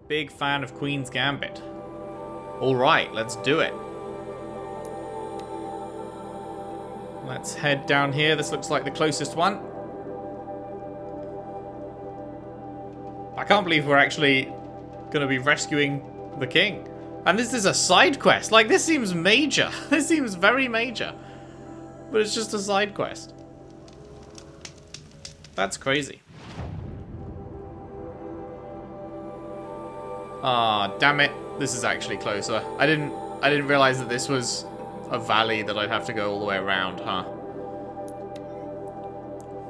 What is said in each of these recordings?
Big fan of Queen's Gambit. Alright, let's do it. Let's head down here. This looks like the closest one. I can't believe we're actually going to be rescuing the king. And this is a side quest. Like, this seems major. This seems very major. But it's just a side quest. That's crazy. Ah, damn it. This is actually closer. I didn't realize that this was a valley that I'd have to go all the way around, huh?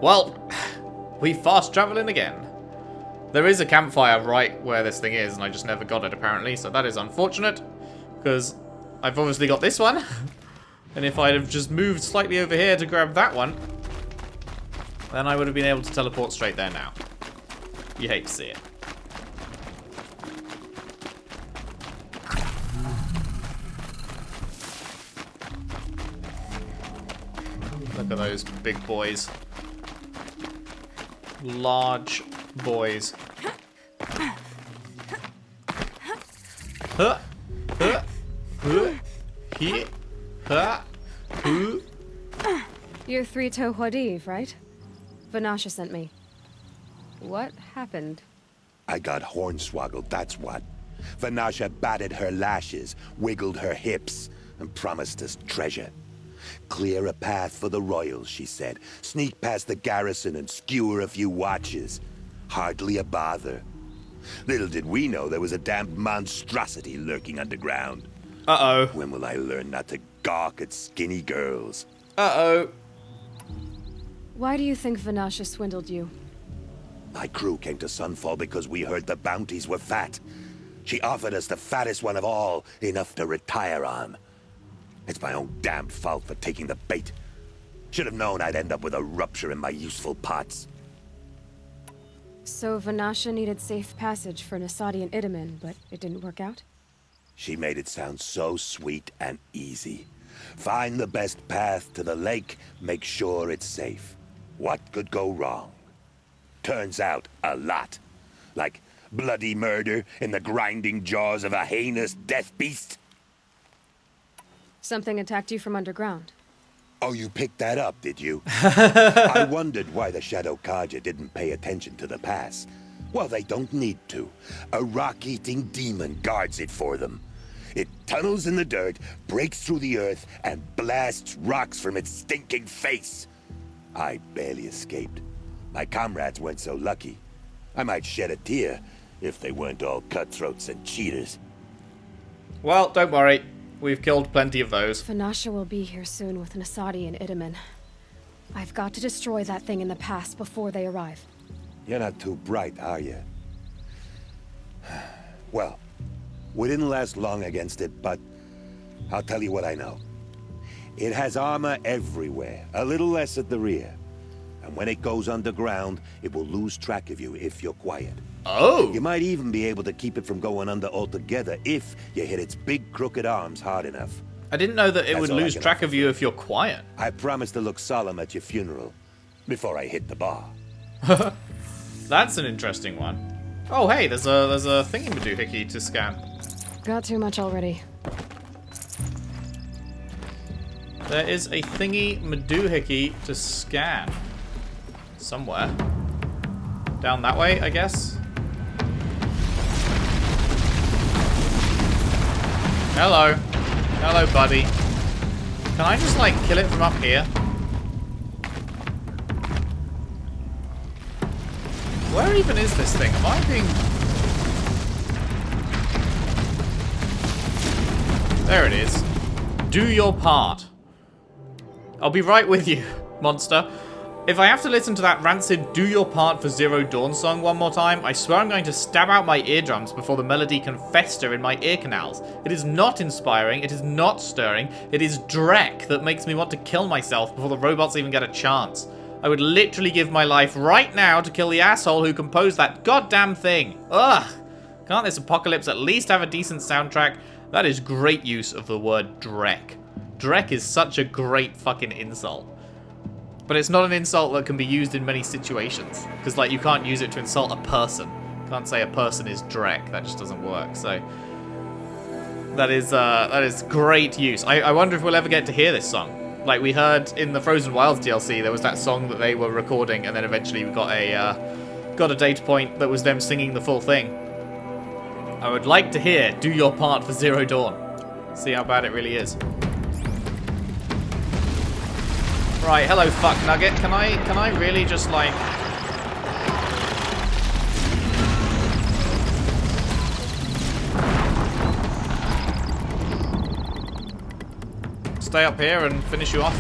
Well, we fast traveling again. There is a campfire right where this thing is, and I just never got it apparently, so that is unfortunate. Because I've obviously got this one. And if I'd have just moved slightly over here to grab that one, then I would have been able to teleport straight there now. You hate to see it. Look at those big boys. Large boys. Huh. Huh. Huh. Here. Huh. Huh. You're Three-Toe Huadiv, right? Vanasha sent me. What happened? I got hornswoggled, that's what. Vanasha batted her lashes, wiggled her hips, and promised us treasure. Clear a path for the royals, she said. Sneak past the garrison and skewer a few watches. Hardly a bother. Little did we know there was a damned monstrosity lurking underground. Uh-oh. When will I learn not to gawk at skinny girls? Uh-oh. Why do you think Vanasha swindled you? My crew came to Sunfall because we heard the bounties were fat. She offered us the fattest one of all, enough to retire on. It's my own damned fault for taking the bait. Should have known I'd end up with a rupture in my useful parts. So Vanasha needed safe passage for Nasadi and Idaman, but it didn't work out? She made it sound so sweet and easy. Find the best path to the lake, make sure it's safe. What could go wrong? Turns out, a lot. Like bloody murder in the grinding jaws of a heinous death beast. Something attacked you from underground. Oh, you picked that up, did you? I wondered why the Shadow Kaja didn't pay attention to the pass. Well, they don't need to. A rock-eating demon guards it for them. It tunnels in the dirt, breaks through the earth, and blasts rocks from its stinking face. I barely escaped. My comrades weren't so lucky. I might shed a tear if they weren't all cutthroats and cheaters. Well, don't worry. We've killed plenty of those. Vanasha will be here soon with Nasadi and Idaman. I've got to destroy that thing in the pass before they arrive. You're not too bright, are you? Well, we didn't last long against it, but I'll tell you what I know. It has armor everywhere, a little less at the rear. And when it goes underground, it will lose track of you if you're quiet. Oh! You might even be able to keep it from going under altogether if you hit its big crooked arms hard enough. I didn't know that it would all I lose can track offer. of you if you're quiet. I promise to look solemn at your funeral before I hit the bar. That's an interesting one. Oh, hey, there's a thingy-madoohickey to scan. Got too much already. There is a thingy-madoohickey to scan. Somewhere. Down that way, I guess. Hello. Hello, buddy. Can I just, like, kill it from up here? Where even is this thing? Am I being... There it is. Do your part. I'll be right with you, monster. If I have to listen to that rancid Do Your Part for Zero Dawn song one more time, I swear I'm going to stab out my eardrums before the melody can fester in my ear canals. It is not inspiring, it is not stirring, it is dreck that makes me want to kill myself before the robots even get a chance. I would literally give my life right now to kill the asshole who composed that goddamn thing. Ugh! Can't this apocalypse at least have a decent soundtrack? That is great use of the word dreck. Dreck is such a great fucking insult. But it's not an insult that can be used in many situations. Because, like, you can't use it to insult a person. Can't say a person is Drek. That just doesn't work. So that is great use. I wonder if we'll ever get to hear this song. Like we heard in the Frozen Wilds DLC, there was that song that they were recording, and then eventually we got a data point that was them singing the full thing. I would like to hear "Do Your Part" for Zero Dawn. See how bad it really is. Right, hello, fuck nugget. Can I really just like? Stay up here and finish you off?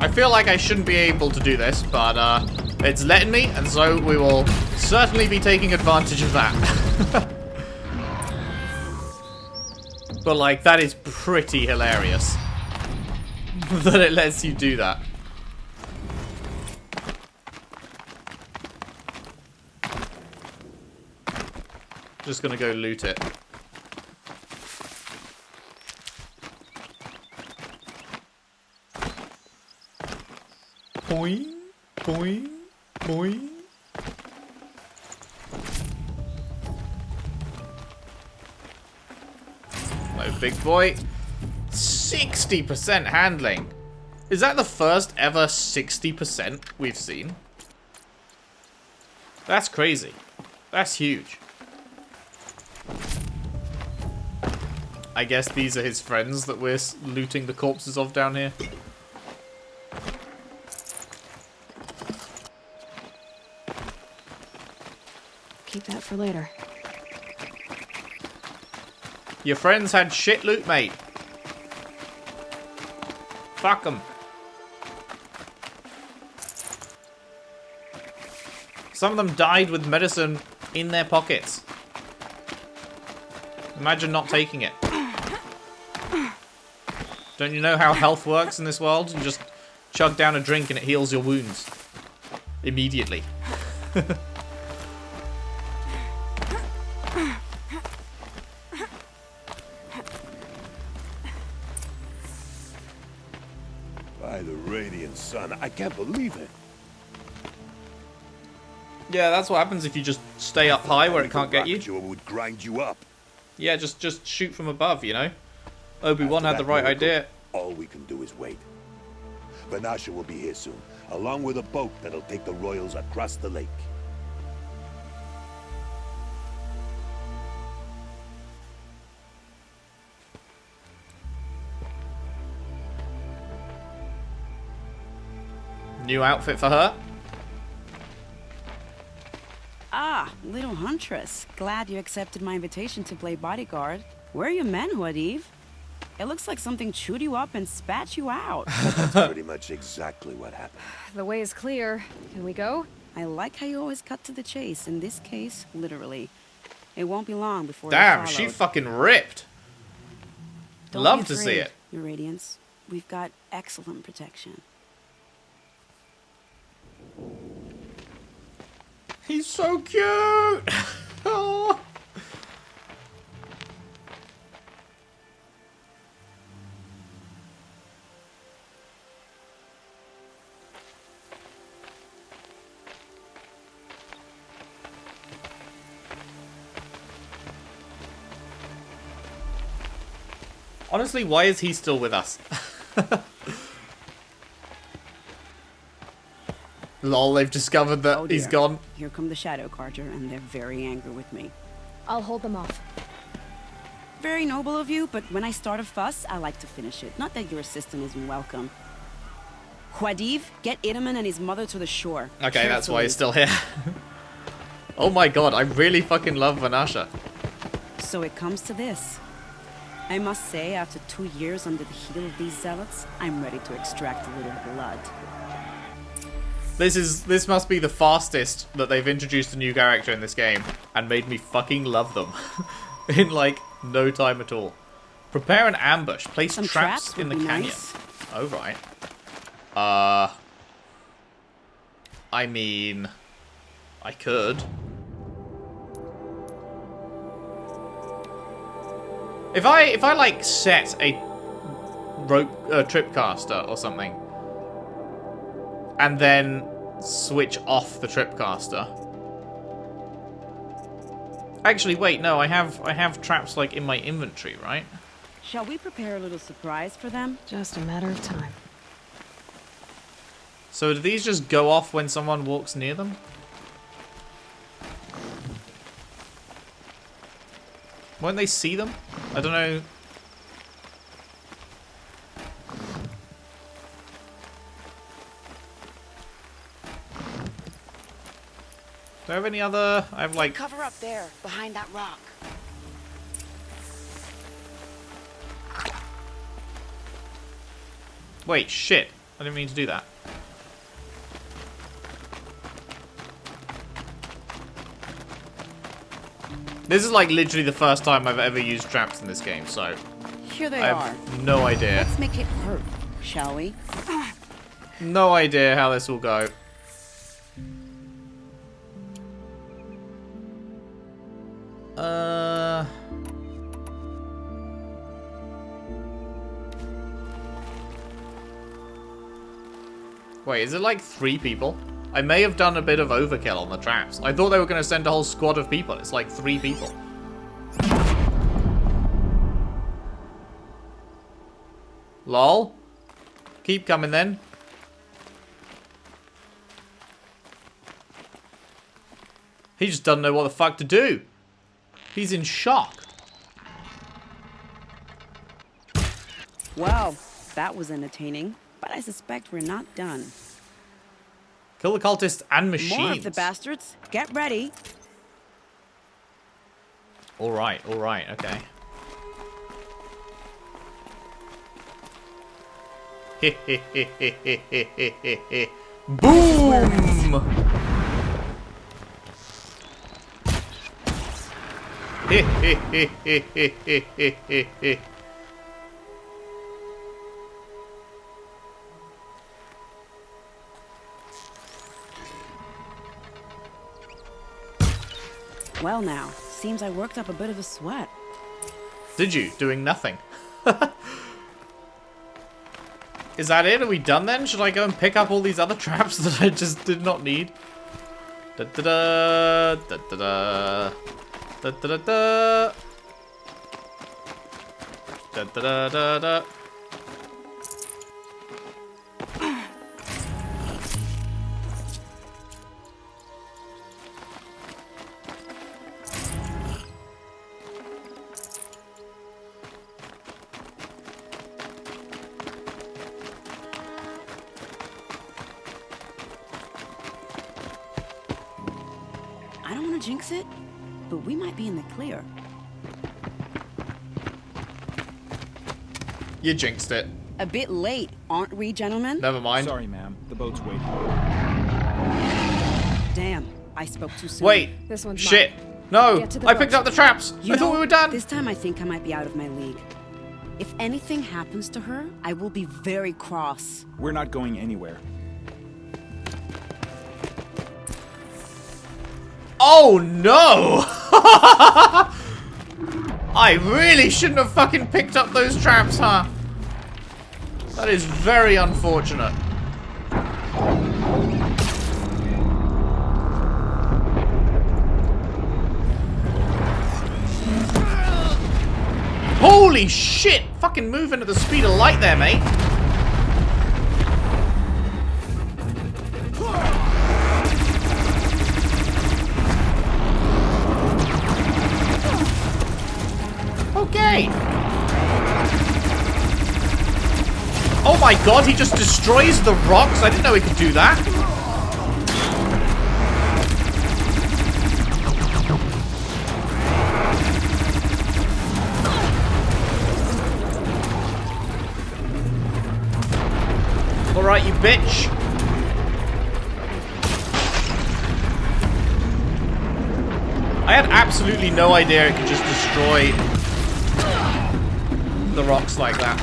I feel like I shouldn't be able to do this, but it's letting me, and so we will certainly be taking advantage of that. But like, that is pretty hilarious that it lets you do that. Just gonna go loot it. Boing, boing, boing. Hello, big boy. 60% handling. Is that the first ever 60% we've seen? That's crazy. That's huge. I guess these are his friends that we're looting the corpses of down here. Keep that for later. Your friends had shit loot, mate. Fuck them. Some of them died with medicine in their pockets. Imagine not taking it. Don't you know how health works in this world? You just chug down a drink and it heals your wounds. Immediately. By the radiant sun, I can't believe it. Yeah, that's what happens if you just stay up high where it can't get you. Would grind you up. Yeah, just shoot from above, you know? Obi-Wan had the right idea. All we can do is wait. Vanasha will be here soon, along with a boat that'll take the royals across the lake. New outfit for her. Ah, little huntress. Glad you accepted my invitation to play bodyguard. Where are your men, Wadif? It looks like something chewed you up and spat you out. That's pretty much exactly what happened. The way is clear. Can we go? I like how you always cut to the chase. In this case, literally. It won't be long before Damn, you're she followed. fucking ripped. Don't Love be to see afraid, it. Your Radiance. We've got excellent protection. He's so cute. Oh. Honestly, why is he still with us? Lol, they've discovered that Oh he's dear. gone. Here come the Shadow Carter, and they're very angry with me. I'll hold them off. Very noble of you, but when I start a fuss, I like to finish it. Not that your assistant isn't welcome. Huadiv, get Idaman and his mother to the shore. Okay, that's why he's Carefully. still here. Oh my god, I really fucking love Vanasha. So it comes to this. I must say, after 2 years under the heel of these zealots, I'm ready to extract a little blood. This must be the fastest that they've introduced a new character in this game and made me fucking love them in like no time at all. Prepare an ambush. Place Some traps in the canyon. Nice. Oh right. I mean, I could. If I like set a tripcaster or something, and then switch off the tripcaster. Actually, wait, no, I have traps like in my inventory, right? Shall we prepare a little surprise for them? Just a matter of time. So do these just go off when someone walks near them? Won't they see them? I don't know. Do I have any other? I have like... Cover up there, behind that rock. Wait, shit. I didn't mean to do that. This is like literally the first time I've ever used traps in this game, so Here they I are. have no idea. Let's make it hurt, shall we? No idea how this will go. Wait, is it like 3 people? I may have done a bit of overkill on the traps. I thought they were going to send a whole squad of people. It's like 3 people. Lol. Keep coming then. He just doesn't know what the fuck to do. He's in shock. Well, that was entertaining, but I suspect we're not done. Kill the cultists and machines. More of the bastards. Get ready. Alright, okay. Boom! Well now, seems I worked up a bit of a sweat. Did you? Doing nothing. Is that it? Are we done then? Should I go and pick up all these other traps that I just did not need? Da da da da da da da da da da da da da. I don't want to jinx it, but we might be in the clear. You jinxed it. A bit late, aren't we, gentlemen? Never mind. Sorry, ma'am. The boat's waiting. Damn, I spoke too soon. Wait. This one's Shit. mine. No. Get to the I picked boat. up the traps. You I thought know, we were done. This time I think I might be out of my league. If anything happens to her, I will be very cross. We're not going anywhere. Oh no! I really shouldn't have fucking picked up those traps, huh? That is very unfortunate. Holy shit! Fucking moving at the speed of light there, mate. Okay. Oh my god, he just destroys the rocks. I didn't know he could do that. Alright, you bitch. I had absolutely no idea it could just destroy the rocks like that.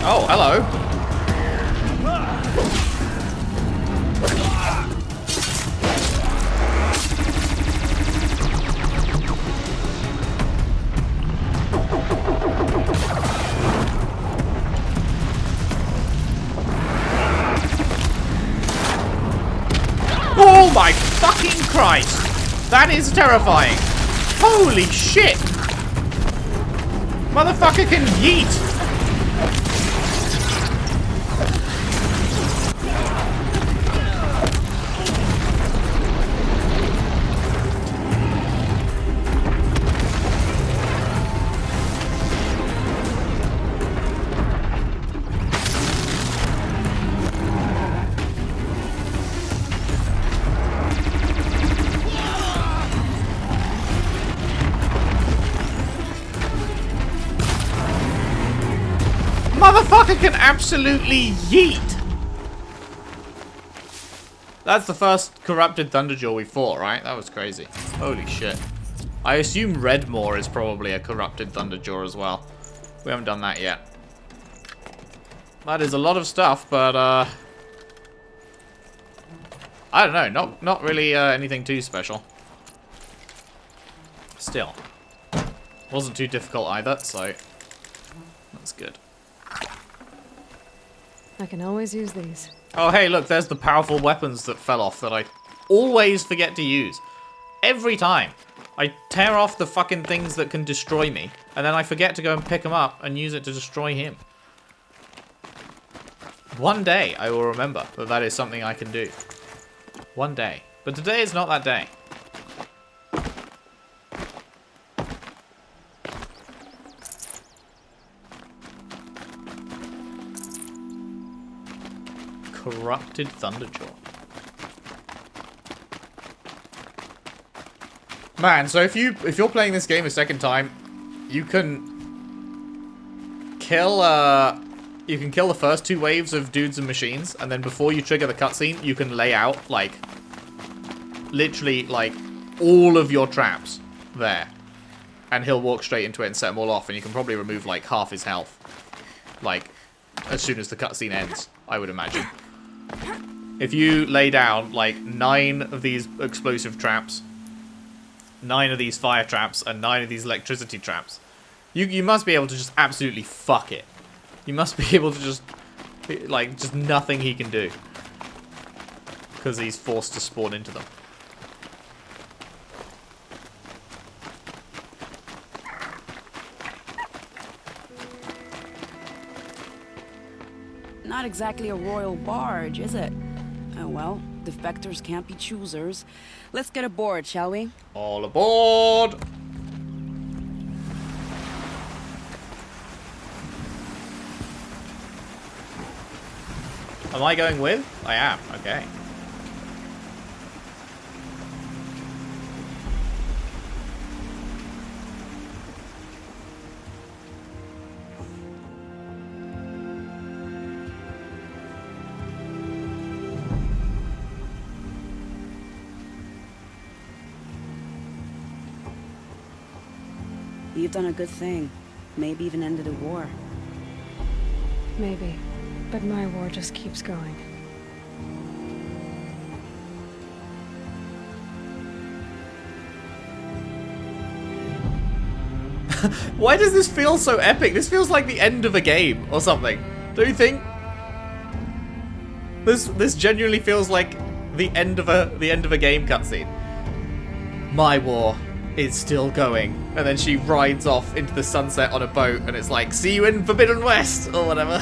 Oh, hello. Oh my fucking Christ! That is terrifying. Holy shit! Motherfucker can yeet! Motherfucker can absolutely yeet! That's the first Corrupted Thunderjaw we fought, right? That was crazy. Holy shit. I assume Redmore is probably a Corrupted Thunderjaw as well. We haven't done that yet. That is a lot of stuff, but I don't know, not really anything too special. Still. Wasn't too difficult either, so that's good. I can always use these. Oh, hey, look, there's the powerful weapons that fell off that I always forget to use. Every time. I tear off the fucking things that can destroy me, and then I forget to go and pick them up and use it to destroy him. One day, I will remember that that is something I can do. One day. But today is not that day. Corrupted Thunderjaw. Man, so if you're playing this game a second time, you can kill the first two waves of dudes and machines, and then before you trigger the cutscene, you can lay out like literally like all of your traps there, and he'll walk straight into it and set them all off, and you can probably remove like half his health, like as soon as the cutscene ends, I would imagine. If you lay down like 9 of these explosive traps, 9 of these fire traps, and 9 of these electricity traps, you must be able to just absolutely fuck it. You must be able to just, like, just nothing he can do. Because he's forced to spawn into them. Not exactly a royal barge, is it? Oh well, defectors can't be choosers. Let's get aboard, shall we? All aboard! Am I going with? I am, okay. You've done a good thing. Maybe even ended a war. Maybe. But my war just keeps going. Why does this feel so epic? This feels like the end of a game or something. Don't you think? This genuinely feels like the end of a game cutscene. My war is still going, and then she rides off into the sunset on a boat, and it's like, see you in Forbidden West or whatever.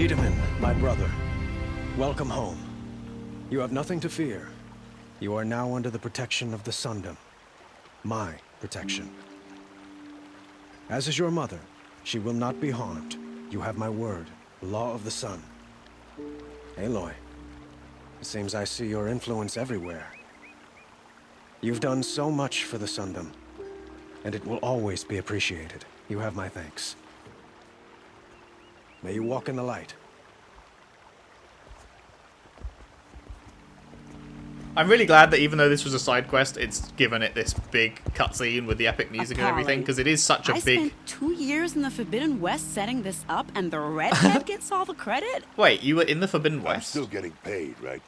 Edaman, my brother, welcome home. You have nothing to fear. You are now under the protection of the Sundom. My protection. As is your mother, she will not be harmed. You have my word, law of the sun. Aloy, it seems I see your influence everywhere. You've done so much for the Sundom, and it will always be appreciated. You have my thanks. May you walk in the light. I'm really glad that even though this was a side quest, it's given it this big cutscene with the epic music and everything, because it is such a big... I spent 2 years in the Forbidden West setting this up, and the redhead gets all the credit? Wait, you were in the Forbidden West? I'm still getting paid, right?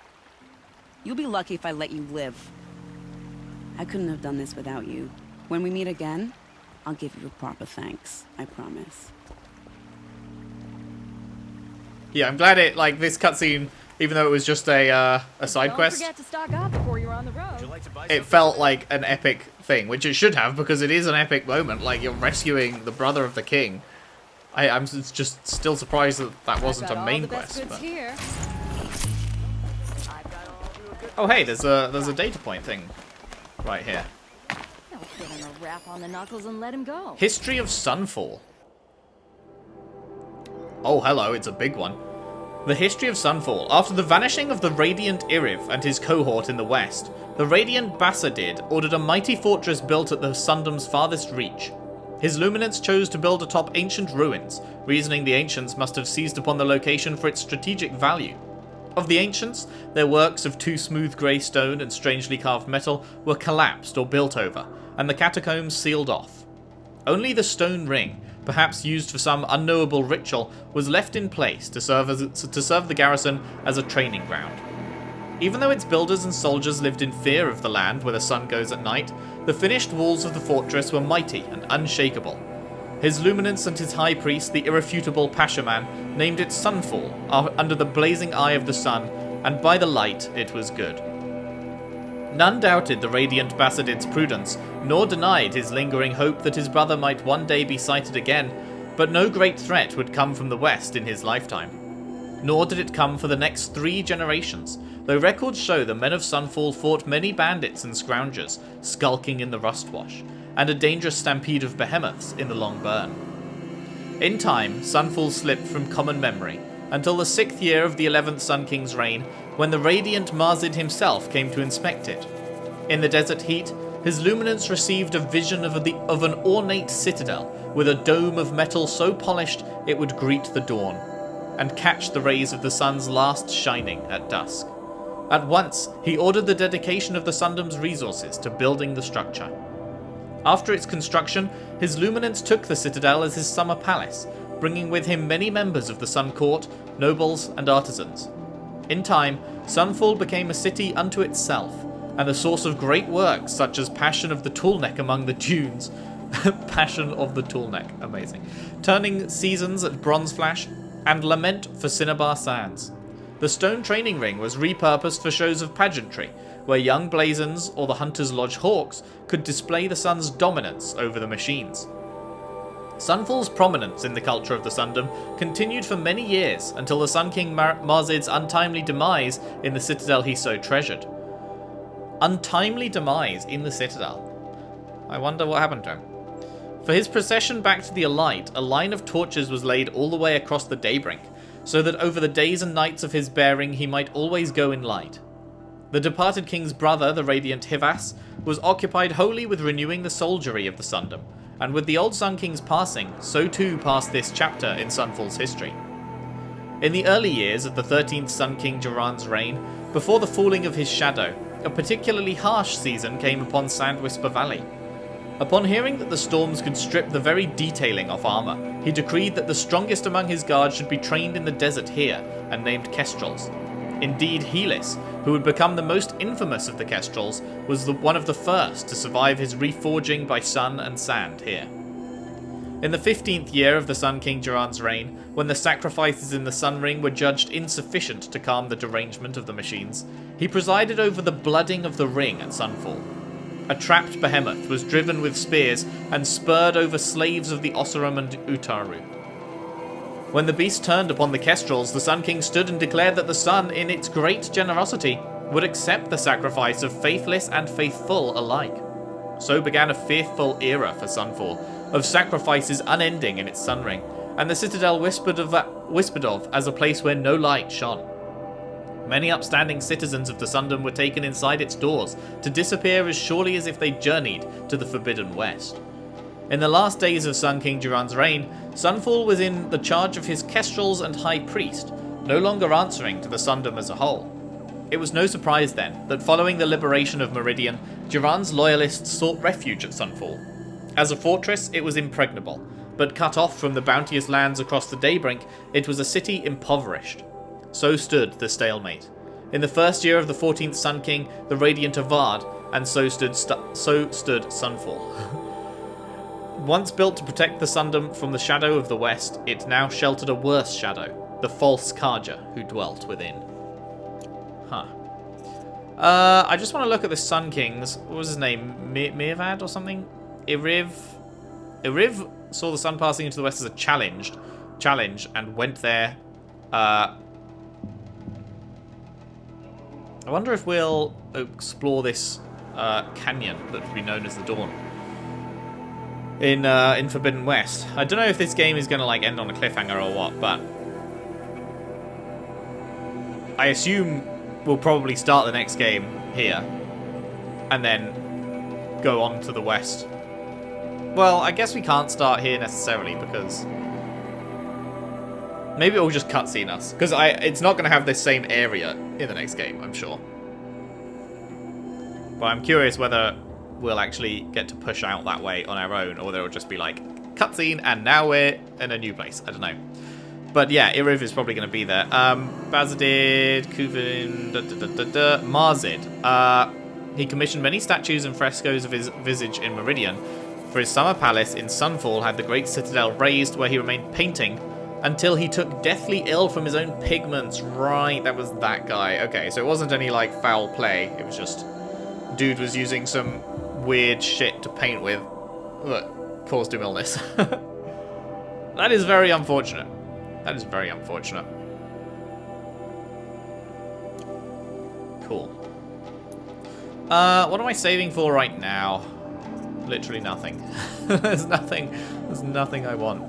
You'll be lucky if I let you live. I couldn't have done this without you. When we meet again, I'll give you a proper thanks. I promise. Yeah, I'm glad it, like, this cutscene, even though it was just a side quest, Don't forget to stock up before you're on the road. it felt like an epic thing, which it should have, because it is an epic moment. Like, you're rescuing the brother of the king. I'm just still surprised that that wasn't a main quest. But... Here. Oh, hey, there's a data point thing right here. I'll put him a rap on the knuckles and let him go. History of Sunfall. Oh, hello, it's a big one. The history of Sunfall. After the vanishing of the Radiant Iriv and his cohort in the west, the Radiant Bassadid ordered a mighty fortress built at the Sundom's farthest reach. His luminance chose to build atop ancient ruins, reasoning the ancients must have seized upon the location for its strategic value. Of the ancients, their works of too smooth grey stone and strangely carved metal were collapsed or built over, and the catacombs sealed off. Only the stone ring, perhaps used for some unknowable ritual, was left in place to serve the garrison as a training ground. Even though its builders and soldiers lived in fear of the land where the sun goes at night, the finished walls of the fortress were mighty and unshakable. His luminance and his high priest, the irrefutable Pashaman, named it Sunfall, under the blazing eye of the sun, and by the light it was good. None doubted the Radiant Bassadid's prudence, nor denied his lingering hope that his brother might one day be sighted again, but no great threat would come from the west in his lifetime. Nor did it come for the next 3 generations, though records show the men of Sunfall fought many bandits and scroungers, skulking in the Rustwash, and a dangerous stampede of behemoths in the Long Burn. In time, Sunfall slipped from common memory, until the 6th year of the 11th Sun King's reign, when the Radiant Mazid himself came to inspect it. In the desert heat, his luminance received a vision of an ornate citadel, with a dome of metal so polished it would greet the dawn, and catch the rays of the sun's last shining at dusk. At once, he ordered the dedication of the Sundom's resources to building the structure. After its construction, his luminance took the citadel as his summer palace, bringing with him many members of the Sun Court, nobles, and artisans. In time, Sunfall became a city unto itself, and the source of great works such as Passion of the Toolneck among the dunes, Passion of the Toolneck, amazing, Turning Seasons at Bronzeflash, and Lament for Cinnabar Sands. The stone training ring was repurposed for shows of pageantry, where young blazons or the Hunter's Lodge hawks could display the sun's dominance over the machines. Sunfall's prominence in the culture of the Sundom continued for many years until the Sun King Mazid's untimely demise in the citadel he so treasured. Untimely demise in the citadel. I wonder what happened to him. For his procession back to the Alight, a line of torches was laid all the way across the Daybrink, so that over the days and nights of his bearing he might always go in light. The departed king's brother, the Radiant Hivas, was occupied wholly with renewing the soldiery of the Sundom, and with the old Sun King's passing, so too passed this chapter in Sunfall's history. In the early years of the 13th Sun King Jiran's reign, before the falling of his shadow, a particularly harsh season came upon Sandwhisper Valley. Upon hearing that the storms could strip the very detailing off armour, he decreed that the strongest among his guards should be trained in the desert here, and named Kestrels. Indeed, Helis, who would become the most infamous of the Kestrels, was one of the first to survive his reforging by sun and sand here. In the 15th year of the Sun King Jiran's reign, when the sacrifices in the Sun Ring were judged insufficient to calm the derangement of the machines, he presided over the blooding of the ring at Sunfall. A trapped behemoth was driven with spears and spurred over slaves of the Oseram and Utaru. When the beast turned upon the Kestrels, the Sun King stood and declared that the sun, in its great generosity, would accept the sacrifice of faithless and faithful alike. So began a fearful era for Sunfall, of sacrifices unending in its sun ring, and the citadel whispered of as a place where no light shone. Many upstanding citizens of the Sundom were taken inside its doors, to disappear as surely as if they journeyed to the Forbidden West. In the last days of Sun King Duran's reign, Sunfall was in the charge of his Kestrels and High Priest, no longer answering to the Sundom as a whole. It was no surprise then that following the liberation of Meridian, Duran's loyalists sought refuge at Sunfall. As a fortress, it was impregnable, but cut off from the bounteous lands across the Daybrink, it was a city impoverished. So stood the stalemate. In the first year of the 14th Sun King, the Radiant Avad, and so stood Sunfall. Once built to protect the Sundom from the shadow of the West, it now sheltered a worse shadow, the false Karja who dwelt within. Huh. I just want to look at the Sun King's, what was his name, Mirvad or something? Iriv saw the sun passing into the west as a challenge, and went there. I wonder if we'll explore this canyon that would be known as the Dawn in Forbidden West. I don't know if this game is going to like end on a cliffhanger or what, but I assume we'll probably start the next game here and then go on to the west. Well, I guess we can't start here necessarily because maybe it will just cutscene us, because it's not going to have this same area in the next game, I'm sure. But I'm curious whether we'll actually get to push out that way on our own, or whether it'll just be like cutscene and now we're in a new place. I don't know. But yeah, Iriv is probably going to be there. Bazadid, Kuvin, Marzid. He commissioned many statues and frescoes of his visage in Meridian. For his summer palace in Sunfall had the great citadel raised, where he remained painting until he took deathly ill from his own pigments. Right, that was that guy. Okay, so it wasn't any like foul play. It was just dude was using some weird shit to paint with that caused him illness. That is very unfortunate. That is very unfortunate. Cool. What am I saving for right now? Literally nothing. There's nothing I want.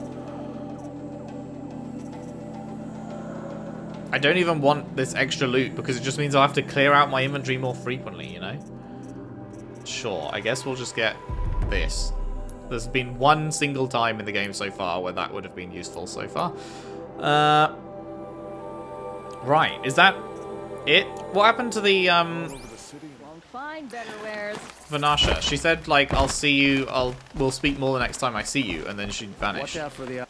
I don't even want this extra loot because it just means I'll have to clear out my inventory more frequently, you know? Sure, I guess we'll just get this. There's been one single time in the game so far where that would have been useful so far. Right, is that it? What happened to the, Vanasha? She said, like, I'll see you, we'll speak more the next time I see you, and then she vanished. Watch out for the...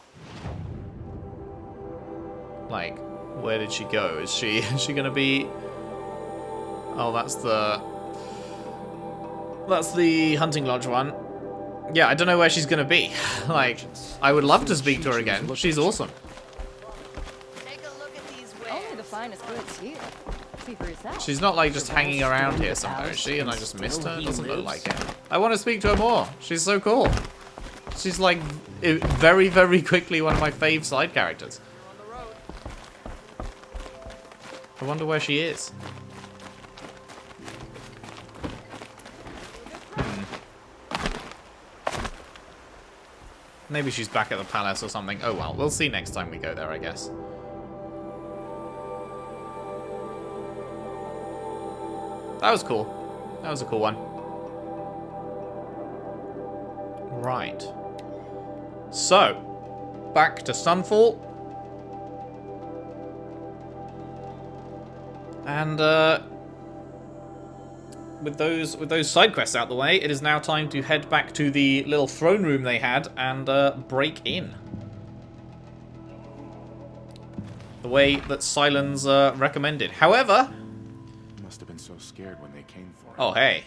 Like, where did she go? Is she gonna be... Oh, that's the hunting lodge one. Yeah, I don't know where she's gonna be. Like, I would love to speak to her again. She's awesome. Take a look at these wares. Only the finest goods here. See for yourself. She's not like just hanging around here somewhere, is she? And I just missed her? Doesn't look like it. I want to speak to her more. She's so cool. She's like very, very quickly one of my fave side characters. I wonder where she is. Maybe she's back at the palace or something. Oh well, we'll see next time we go there, I guess. That was cool. That was a cool one. Right. So, back to Sunfall. And with those side quests out the way, it is now time to head back to the little throne room they had and break in. The way that Silence recommended. However, Must have been so scared when they came for it. oh hey,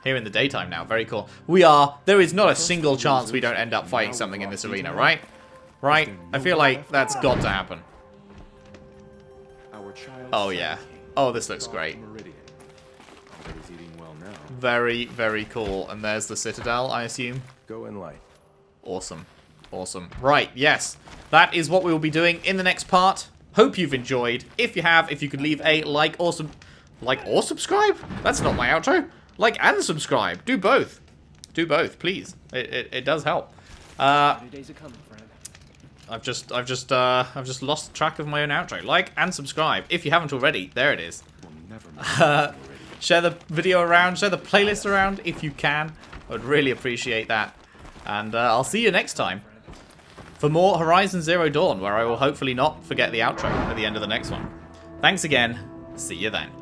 here in the daytime now, very cool. We are. There is not a single chance we don't end up fighting something in this arena, right? Right? I feel like that's got to happen. Oh yeah. Oh, this looks great. Very, very cool. And there's the Citadel, I assume. Go in light. Awesome. Awesome. Right, yes. that is what we will be doing in the next part. Hope you've enjoyed. If you have, if you could leave a like or subscribe? That's not my outro. Like and subscribe. Do both. Do both, please. It does help. I've just lost track of my own outro. Like and subscribe if you haven't already. There it is. Share the video around, share the playlist around if you can. I would really appreciate that. And I'll see you next time for more Horizon Zero Dawn, where I will hopefully not forget the outro at the end of the next one. Thanks again. See you then.